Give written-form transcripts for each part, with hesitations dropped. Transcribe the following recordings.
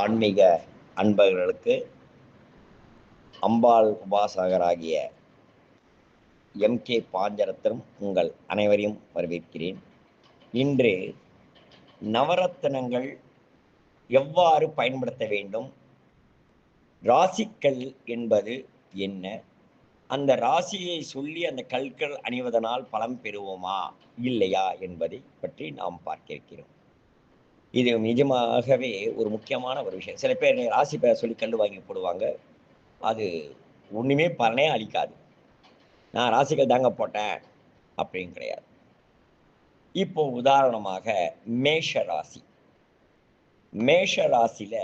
ஆன்மீக அன்பர்களுக்கு அம்பாள் உபாசகராகிய எம்.கே. பாஞ்சரத்னம் உங்கள் அனைவரையும் வரவேற்கிறேன். இன்று நவரத்தினங்கள் எவ்வாறு பயன்படுத்த வேண்டும், ராசிக்கல் என்பது என்ன, அந்த ராசியை சொல்லி அந்த கற்கள் அணிவதனால் பலம் பெறுவோமா இல்லையா என்பதை பற்றி நாம் பார்க்க இருக்கிறோம். இது நிஜமாகவே ஒரு முக்கியமான ஒரு விஷயம். சில பேர் ராசி பேர் சொல்லி கல் வாங்கி போடுவாங்க, அது ஒன்றுமே பலனே அளிக்காது. நான் ராசிகள் தாங்க போட்டேன் அப்படின்னு கிடையாது. இப்போ உதாரணமாக மேஷ ராசி. மேஷ ராசியில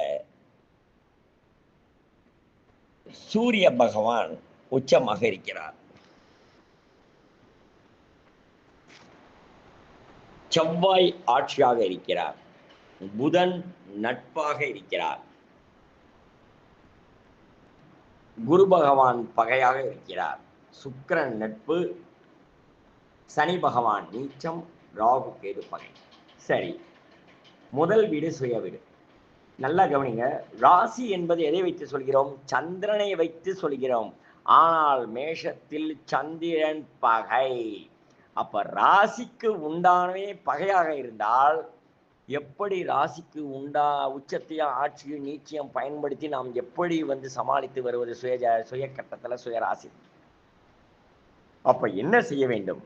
சூரிய பகவான் உச்சமாக இருக்கிறார். செவ்வாய் ஆட்சியாக இருக்கிறார். புதன் நட்பாக இருக்கிறார். குரு பகவான் பகையாக இருக்கிறார். சுக்கிரன் நட்பு, சனி பகவான் நீச்சம், ராகு கேது பகை. சரி, முதல் வீடு சுய வீடு. நல்லா கவனிங்க. ராசி என்பது எதை வைத்து சொல்கிறோம்? சந்திரனை வைத்து சொல்கிறோம். ஆனால் மேஷத்தில் சந்திரன் பகை. அப்ப ராசிக்கு உண்டானவே பகையாக இருந்தால் எப்படி ராசிக்கு உச்சத்தையும் ஆட்சியும் நீச்சியம் பயன்படுத்தி நாம் எப்படி சமாளித்து வருவது சுய கட்டத்துல சுய ராசி? அப்ப என்ன செய்ய வேண்டும்?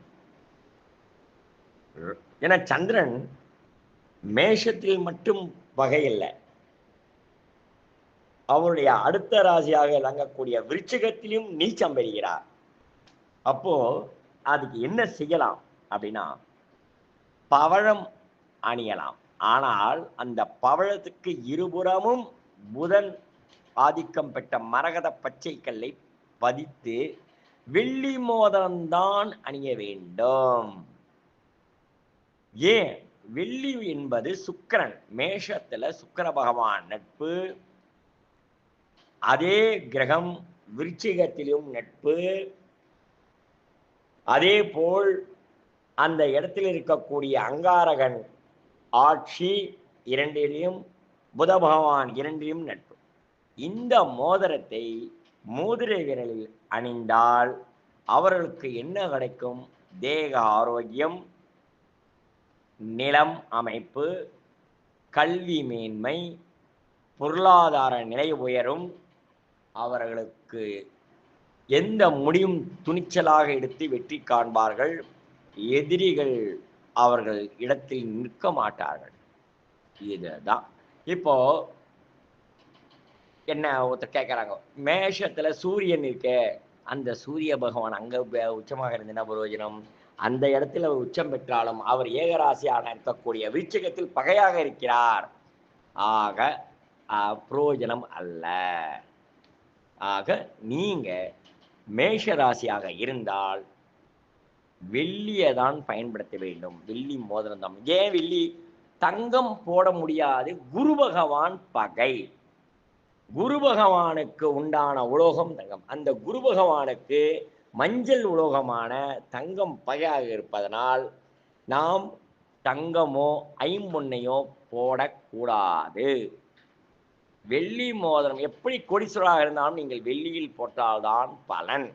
ஏன்னா சந்திரன் மேஷத்தில் மட்டும் பகை இல்லை, அவருடைய அடுத்த ராசியாக விளங்கக்கூடிய விருச்சிகத்திலும் நீச்சம் பெறுகிறார். அப்போ அதுக்கு என்ன செய்யலாம் அப்படின்னா, பவழம் அணியலாம். ஆனால் அந்த பவழத்துக்கு இருபுறமும் புதன் ஆதிக்கம் பெற்ற மரகத பச்சை கல்லை பதித்து வெள்ளி மோதிரம்தான் அணிய வேண்டும். ஏன்? வெள்ளி என்பது சுக்கிரன். மேஷத்துல சுக்கிர பகவான் நட்பு, அதே கிரகம் விருச்சிகத்திலும் நட்பு. அதே போல் அந்த இடத்தில் இருக்கக்கூடிய அங்காரகன் ஆட்சி இரண்டிலும், புத பகவான் இரண்டிலும் நட்பு. இந்த மோதிரத்தை மோதிரை விரலில் அணிந்தால் அவர்களுக்கு என்ன கிடைக்கும்? தேக ஆரோக்கியம், நிலம் அமைப்பு, கல்வி மேன்மை, பொருளாதார நிலை உயரும். அவர்களுக்கு எந்த முடிவும் துணிச்சலாக எடுத்து வெற்றி காண்பார்கள். எதிரிகள் அவர்கள் இடத்தில் நிற்க மாட்டார்கள். இதுதான். இப்போ என்ன ஒருத்தர் கேட்கறாங்க, மேஷத்துல சூரியன் இருக்க, அந்த சூரிய பகவான் அங்க உச்சமாக இருந்ததுன்னா பிரயோஜனம். அந்த இடத்துல உச்சம் பெற்றாலும் அவர் ஏகராசியாக இருக்கக்கூடிய விருச்சிகத்தில் பகையாக இருக்கிறார். ஆக பிரயோஜனம் அல்ல. ஆக நீங்க மேஷ ராசியாக இருந்தால் வெள்ளியை தான் பயன்படுத்த வேண்டும். வெள்ளி மோதிரம் தான். ஏன் வெள்ளி? தங்கம் போட முடியாது, குரு பகவான் பகை. குரு பகவானுக்கு உண்டான உலோகம் தங்கம். அந்த குரு பகவானுக்கு மஞ்சள் உலோகமான தங்கம் பகையாக இருப்பதனால் நாம் தங்கமோ ஐம்பொன்னையோ போடக்கூடாது. வெள்ளி மோதிரம் எப்படி கோடீஸ்வரராக இருந்தாலும் நீங்கள் வெள்ளியில் போட்டால்தான் பலன்.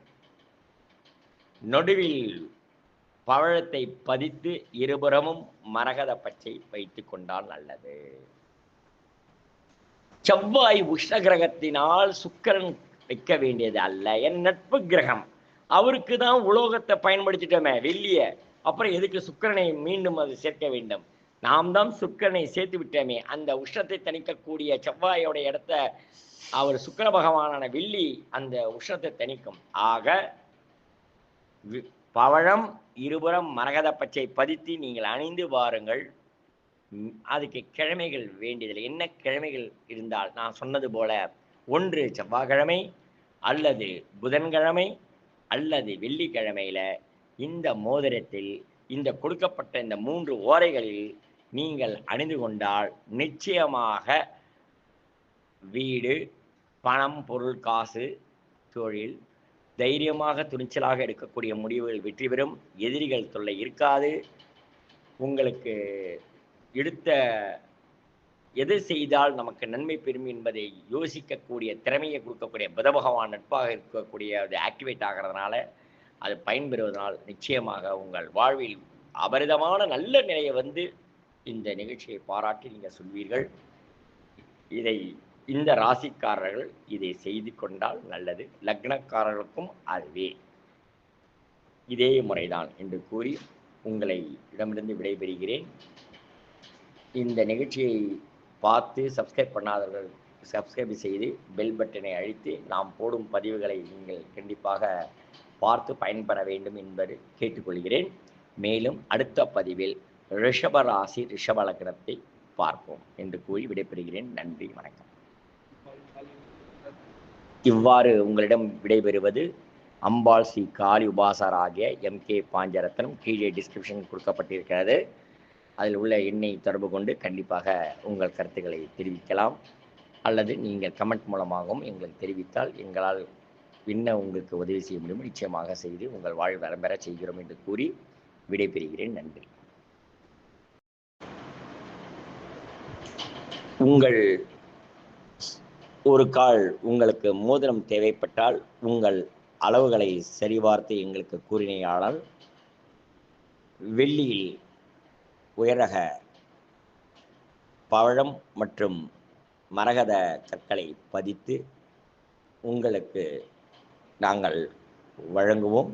நடுவில் பவழத்தை பதித்து இருபுறமும் மரகத பச்சை வைத்துக் கொண்டால் நல்லது. செவ்வாய் உஷ்ண கிரகத்தினால் சுக்கிரன் வைக்க வேண்டியது அல்ல. என் நட்பு கிரகம், அவருக்கு தான் உலோகத்தை பயன்படுத்திட்டோமே வெள்ளிய, அப்புறம் எதுக்கு சுக்கிரனை மீண்டும் அது சேர்க்க வேண்டும்? நாம் தான் சுக்கிரனை சேர்த்து விட்டோமே. அந்த உஷ்ணத்தை தணிக்கக்கூடிய செவ்வாயோட இடத்த அவர் சுக்கிர பகவானான வெள்ளி அந்த உஷ்ணத்தை தணிக்கும். ஆக பவழம் இருபுறம் மரகத பச்சை பதித்து நீங்கள் அணிந்து வாருங்கள். அதுக்கு கிழமைகள் வேண்டியதில்லை. என்ன கிழமைகள் இருந்தால், நான் சொன்னது போல, ஒன்று செவ்வாய்க்கிழமை அல்லது புதன்கிழமை அல்லது வெள்ளிக்கிழமையில இந்த மோதிரத்தில் இந்த கொடுக்கப்பட்ட இந்த 3 ஓரைகளில் நீங்கள் அணிந்து கொண்டால் நிச்சயமாக வீடு, பணம், பொருள், காசு, தொழில், தைரியமாக துணிச்சலாக எடுக்கக்கூடிய முடிவுகள் வெற்றி பெறும். எதிரிகள் தொல்லை இருக்காது. உங்களுக்கு எடுத்த எது செய்தால் நமக்கு நன்மை பெறும் என்பதை யோசிக்கக்கூடிய திறமையை கொடுக்கக்கூடிய புத பகவான் நட்பாக இருக்கக்கூடிய அது ஆக்டிவேட் ஆகிறதுனால அது பயன்பெறுவதனால் நிச்சயமாக உங்கள் வாழ்வில் அபரிதமான நல்ல நிலையை வந்து இந்த நிகழ்ச்சியை பாராட்டி நீங்கள் சொல்வீர்கள். இதை இந்த ராசிக்காரர்கள் இதை செய்து கொண்டால் நல்லது. லக்னக்காரர்களுக்கும் அதுவே இதே முறைதான் என்று கூறி உங்களை இடமிருந்து விடைபெறுகிறேன். இந்த நிகழ்ச்சியை பார்த்து சப்ஸ்கிரைப் பண்ணாதவர்கள் சப்ஸ்கிரைப் செய்து பெல் பட்டனை அழுத்தி நாம் போடும் பதிவுகளை நீங்கள் கண்டிப்பாக பார்த்து பயன்பெற வேண்டும் என்பது கேட்டுக்கொள்கிறேன். மேலும் அடுத்த பதிவில் ரிஷப ராசி ரிஷப லக்னத்தை பார்ப்போம் என்று கூறி விடைபெறுகிறேன். நன்றி, வணக்கம். இவ்வாறு உங்களிடம் விடைபெறுவது அம்பாள் ஸ்ரீ காளி உபாசர் ஆகிய MK பாஞ்சரத்னம். கீழே டிஸ்கிரிப்ஷன் கொடுக்கப்பட்டிருக்கிறது. அதில் உள்ள எண்ணை தொடர்பு கொண்டு கண்டிப்பாக உங்கள் கருத்துக்களை தெரிவிக்கலாம். அல்லது நீங்கள் கமெண்ட் மூலமாகவும் எங்களுக்கு தெரிவித்தால் எங்களால் என்ன உங்களுக்கு உதவி செய்ய முடியும் நிச்சயமாக செய்து உங்கள் வாழ்வு வளம் பெற செய்கிறோம் என்று கூறி விடைபெறுகிறேன். நன்றி. உங்கள் ஒரு கால் உங்களுக்கு மோதிரம் தேவைப்பட்டால் உங்கள் அளவுகளை சரிபார்த்து எங்களுக்கு கூறினால் வெள்ளியில் உயரக பவழம் மற்றும் மரகத கற்களை பதித்து உங்களுக்கு நாங்கள் வழங்குவோம்.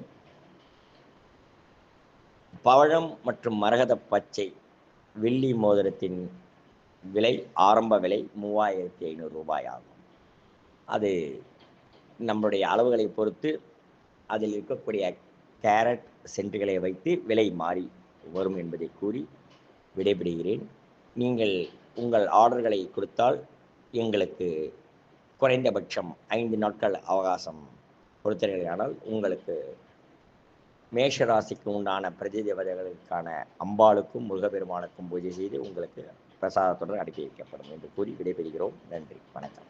பவழம் மற்றும் மரகத பச்சை வெள்ளி மோதிரத்தின் விலை ஆரம்ப விலை 3500 ரூபாய் ஆகும். அது நம்முடைய அளவுகளை பொறுத்து அதில் இருக்கக்கூடிய கேரட் சென்ட்டுகளை வைத்து விலை மாறி வரும் என்பதை கூறி விடைபெறுகிறேன். நீங்கள் உங்கள் ஆர்டர்களை கொடுத்தால் எங்களுக்கு குறைந்தபட்சம் 5 நாட்கள் அவகாசம் கொடுத்தீர்களானால் உங்களுக்கு மேஷராசிக்கு உண்டான பிரதி தேவதைகளுக்கான அம்பாளுக்கும் முருகப்பெருமானுக்கும் பூஜை செய்து உங்களுக்கு பிரசாதத்துடன் அனுப்பி வைக்கப்படும் என்று கூறி விடைபெறுகிறோம். நன்றி, வணக்கம்.